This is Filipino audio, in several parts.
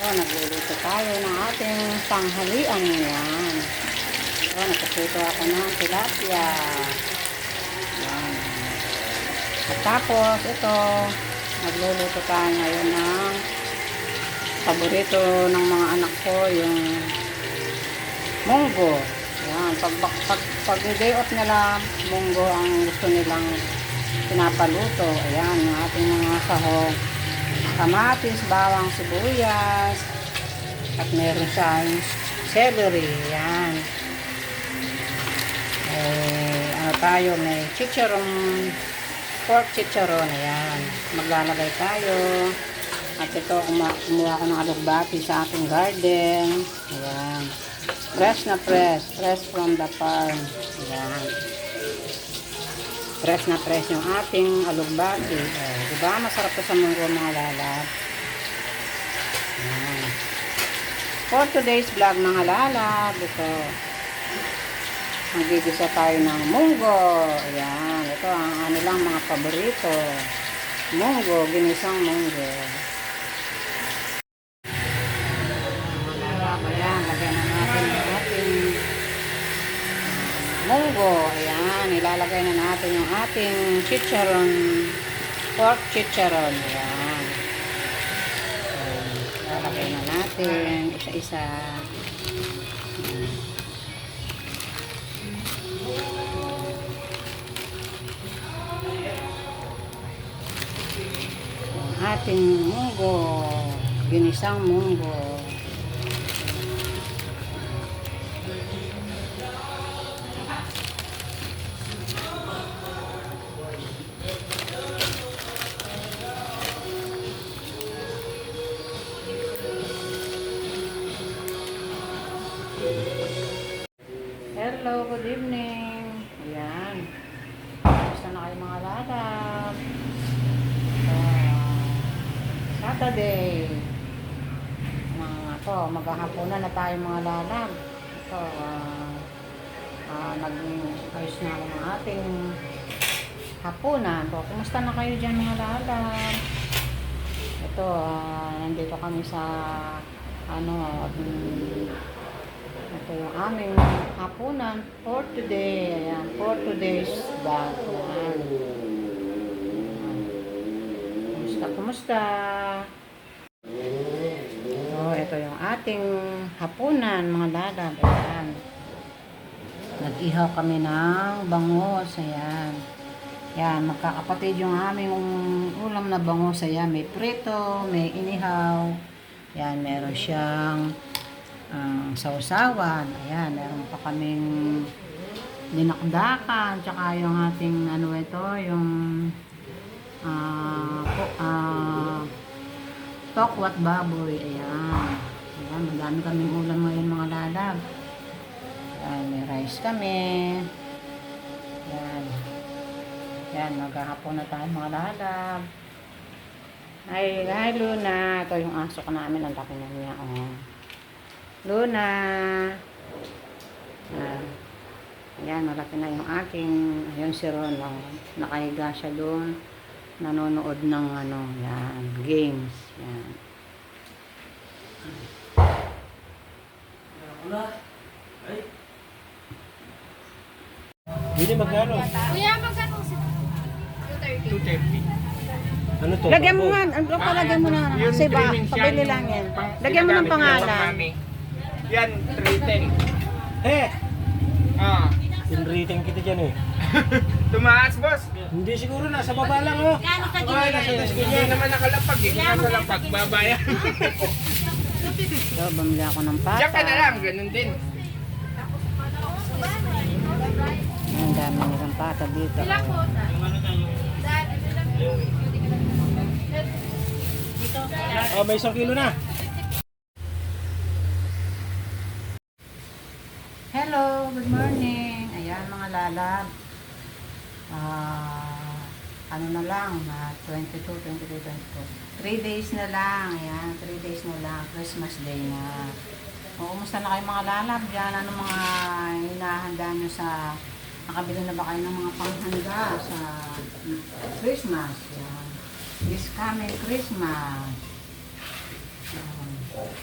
Nagluluto tayo ng ating tanghalian ngayon. So, nagkasuto ako ng tilapia. Yan. At tapos, ito, nagluluto tayo ngayon ng paborito ng mga anak ko, yung munggo. Yan. Pag day off nila, munggo ang gusto nilang pinapaluto. Ayan, yung ating mga sahog. Kamatis, bawang, sibuyas, at meron siyang celery. Yan. Ano tayo, may chicharon, pork chicharon. Ayan. Maglalagay tayo. At ito, kumuha ko ng alugbati sa ating garden. Ayan. Fresh na fresh. Fresh from the farm. Ayan. Fresh na fresh yung ating alugbati. Diba? Masarap to sa munggo mga lalab. Ayan. For today's vlog mga lalab, ito. Magigisa tayo ng munggo. Ayan. Ito ang ano lang mga paborito. Munggo. Ginisang munggo. Mga lalab. Ayan. Lagyan na natin yung ating munggo. Ayan. Ilalagay na natin yung ating chicharon. Pork chicharon. Ayan. Ilalagay na natin isa-isa. Yung ating munggo. Ginisang munggo. Hello, good evening. Ayan. Gusto na kayo mga lalab. Saturday. Maghahaponan na tayo mga lalab. Ito, nag-ayos na ako ng ating hapunan. Kumusta na kayo dyan mga lalab? Ito, nandito kami sa ito yung aming hapunan for today. Ayan, for today's vlog. Kumusta? Ito yung ating hapunan mga lalab. Ayan. Nag-ihaw kami ng bangus. Ayan. Ayan, magkakapatid yung aming ulam na bangus. Ayan, may prito, may inihaw. Ayan, meron siyang sausawan. Ayan, meron pa kaming dinakdakan, tsaka yung ating yung tokwat baboy. Ayan. Ayan, madami kaming ulam ngayon mga lalab. Ayan, may rice kami. Ayan. Ayan, maghahapon na tayo mga lalab. Hi Luna. Ito yung aso ko namin. Ang laki na niya. Luna. Ayan, malaki na yung aking, ayun si Ron, nakahiga siya doon, nanonood ng yan, games. Yan. Hindi magkano? Kuya, magkano? 230. 230. Ano to? Lagyan mo nga, palagyan mo na kasi ba, pabili lang yan. Lagyan mo ng pangalan. Yan, 310. Yung rating kita dyan Tumaas, boss. Hindi siguro, nasa baba lang Hindi naman nakalapag nasa lapag, babayan. So, bumili ako ng pata. Diyan ka na lang, ganun din. Ang dami nilang pata dito. May 1 kilo na. Hello, good morning. Ayan mga lalab. Ano na lang, 22, 3 days na lang. Ayan, 3 days na lang. Christmas Day na. Kumusta na kayo mga lalab dyan? Ano mga hinahanda nyo sa... Nakabili na ba kayo ng mga panghanda sa Christmas? Ayan. This coming Christmas.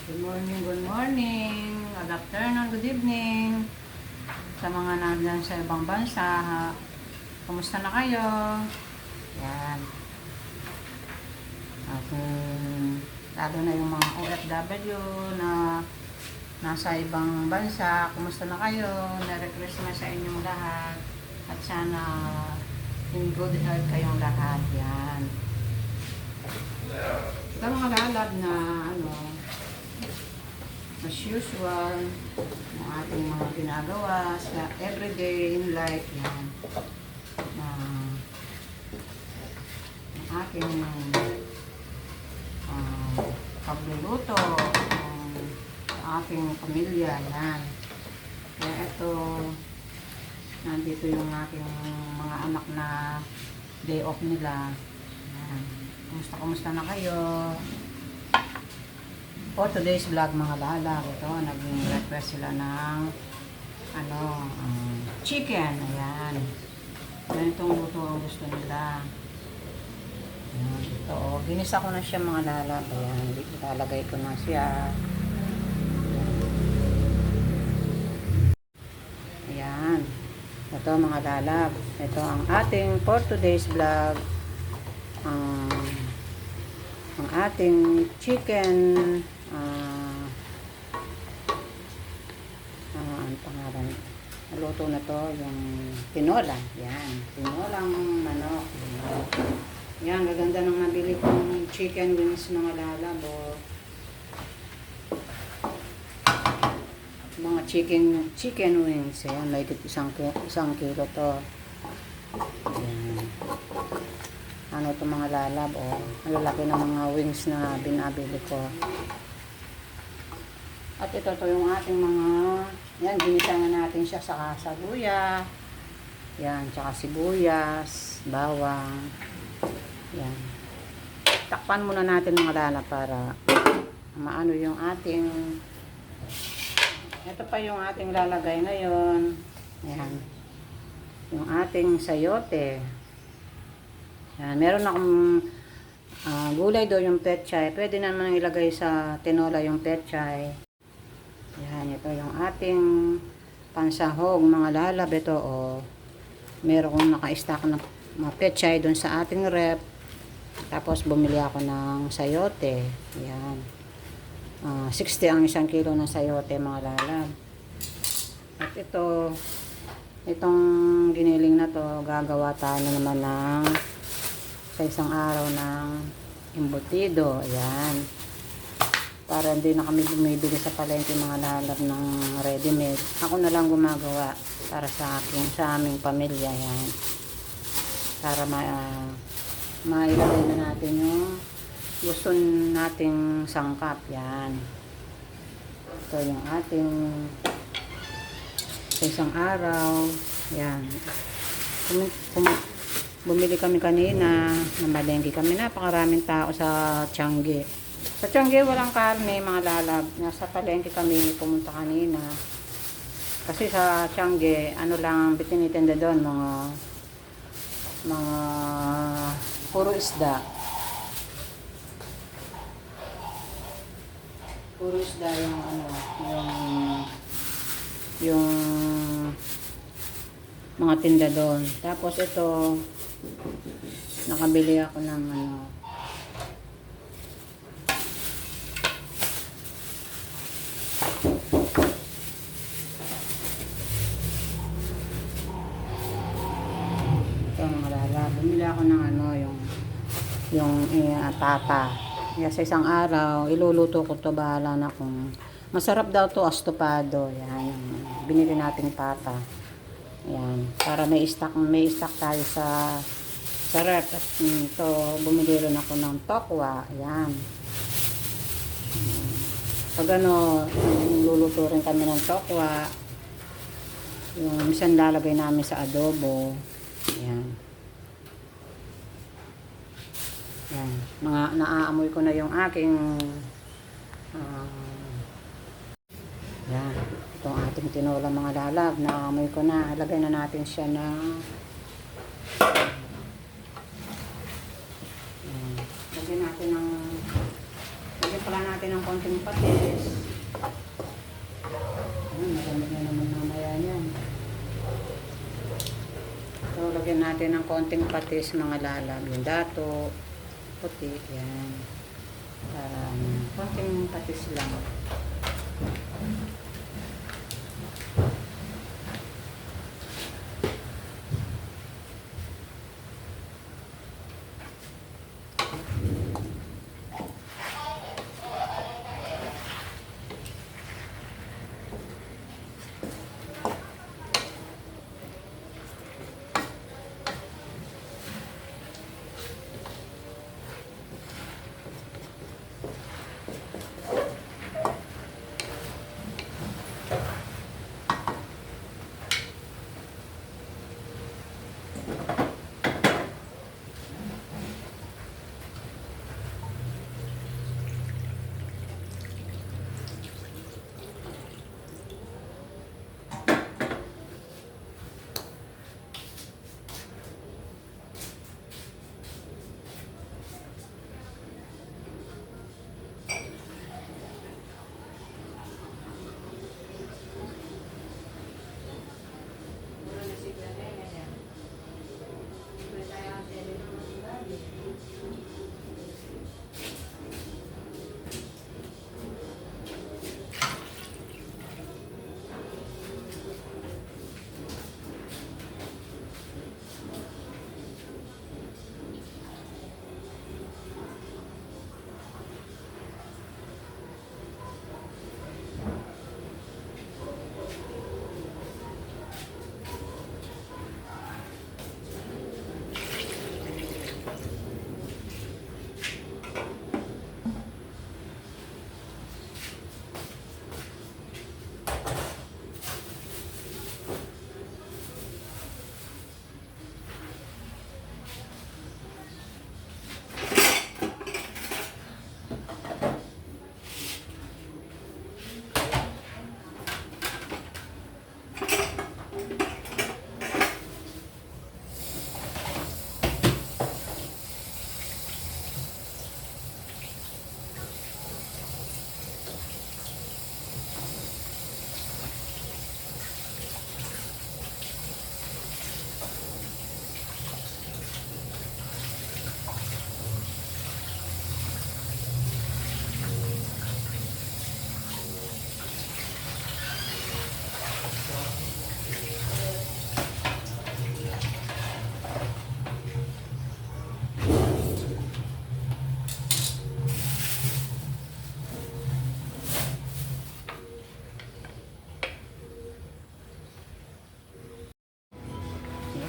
Good morning, good morning. Good afternoon, good evening. Sa mga nandyan sa ibang bansa, kumusta na kayo? Yan. At lalo na yung mga OFW na nasa ibang bansa, kumusta na kayo? Merry Christmas sa inyong lahat. At sana in good health kayong lahat. Yan. Ito mga lalab na as usual, ang ating mga ginagawa sa everyday in life. Yan. Ang ating pagluluto ng ating pamilya. Yan. Kaya ito, nandito yung aking mga anak na day off nila. Yan. Kumusta na kayo? For today's vlog mga lalab, ito, nag-request sila ng chicken. Ayan. Ganitong luto ang gusto nila. Ayan. Ito, ginisa ko na siya mga lalab. Ayan, ilalagay ko na siya. Ayan. Ito mga lalab. Ito ang ating for today's vlog. Ang ating chicken ang pangalan, naluto na to, yung tinola. Yan, tinolang manok. Yan, gaganda nang nabili kong chicken wings mga lalabo. Mga chicken wings. Yan, may isang kilo to. Yan. Ano to mga lalab, ang lalaki ng mga wings na binabili ko. At ito to yung ating mga, yan, ginisangan natin siya sa luya. Yan, tsaka sibuyas, bawang. Yan. Takpan muna natin mga lalab para maano yung ating, ito pa yung ating lalagay ngayon. Yan. Yung ating sayote. Yan, meron akong gulay do yung pechay. Pwede naman ilagay sa tinola yung pechay. Yan, ito yung ating pansahog mga lalab. Ito meron kong naka-stack na mga pechay doon sa ating rep. Tapos bumili ako ng sayote. Yan. 60 ang isang kilo ng sayote mga lalab. At itong giniling na to, gagawa tayo naman ng sa isang araw ng embutido. Ayan. Para hindi na kami bumibili sa palengke mga lalab ng ready-made. Ako na lang gumagawa para sa aming pamilya. Yan. Para mailagay na natin yung gusto nating sangkap. Yan. Ito yung ating sa isang araw. Yan. Bumili kami kanina, namalengke kami, napakaraming tao sa Tiangge. Sa Tiangge walang karne mga lalab. Nasa palengke kami pumunta kanina. Kasi sa Tiangge, ano lang bitinitinda doon, mga puro isda. Puro isda yung mga tinda doon. Tapos ito, nakabili ako ng ito mga lalab. Bumili ako ng yung papa. Kaya sa isang araw, iluluto ko to, bahala na kung masarap daw to astopado. Yan, binili nating papa. Yan, para may stock tayo sa rep. At ito, bumili rin ako ng tokwa. Yan. Pag luluto rin kami ng tokwa, yung minsan lalagay namin sa adobo. Yan. Yan. Naaamoy ko na yung aking yan. Itong ating tinola mga lalab, naamoy ko na. Lagay na natin siya na lagyan natin ng lagyan pala Timpla natin ng konting patis. Malamig na naman mamaya yan. So, lagyan natin ng konting patis mga lalab. Yung dato, puti, yan. Konting patis lang.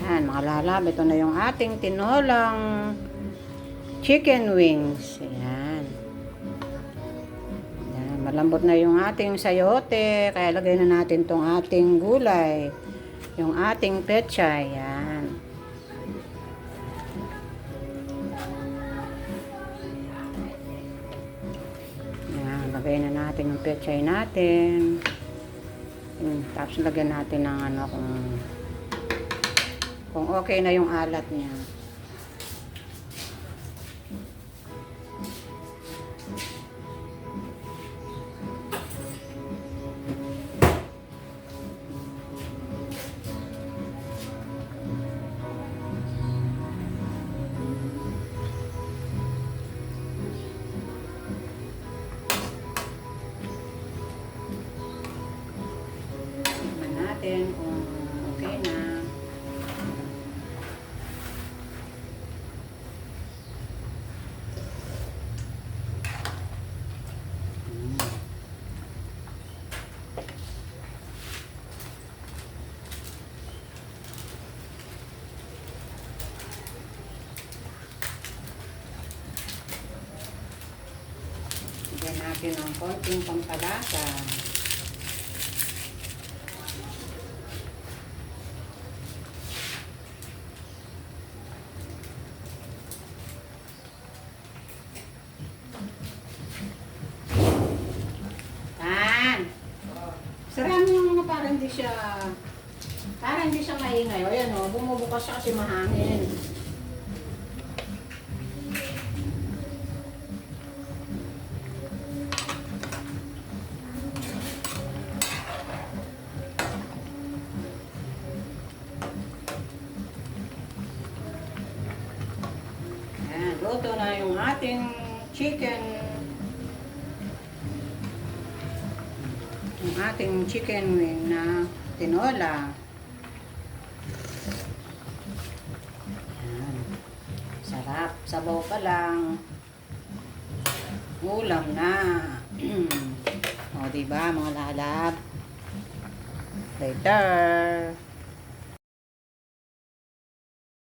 Yan, mga lalab, ito na yung ating tinolang chicken wings. Yan. Yan, malambot na yung ating sayote, kaya lagay na natin tong ating gulay. Yung ating pechay. Yan. Yan, lagay na natin yung pechay natin. Tapos lagyan natin ng ano kung okay na yung alat niya. Tignan natin kung okay na. Lagyan natin ng konting pampalasa. Sarami yung mga parang hindi siya maingay. O yan o, bumubukas siya kasi mahangin. Ito na yung ating chicken. Yung ating chicken wing na tinola. Yan. Sarap. Sabaw pa lang. Ulam na. O, diba mga lalab? Later.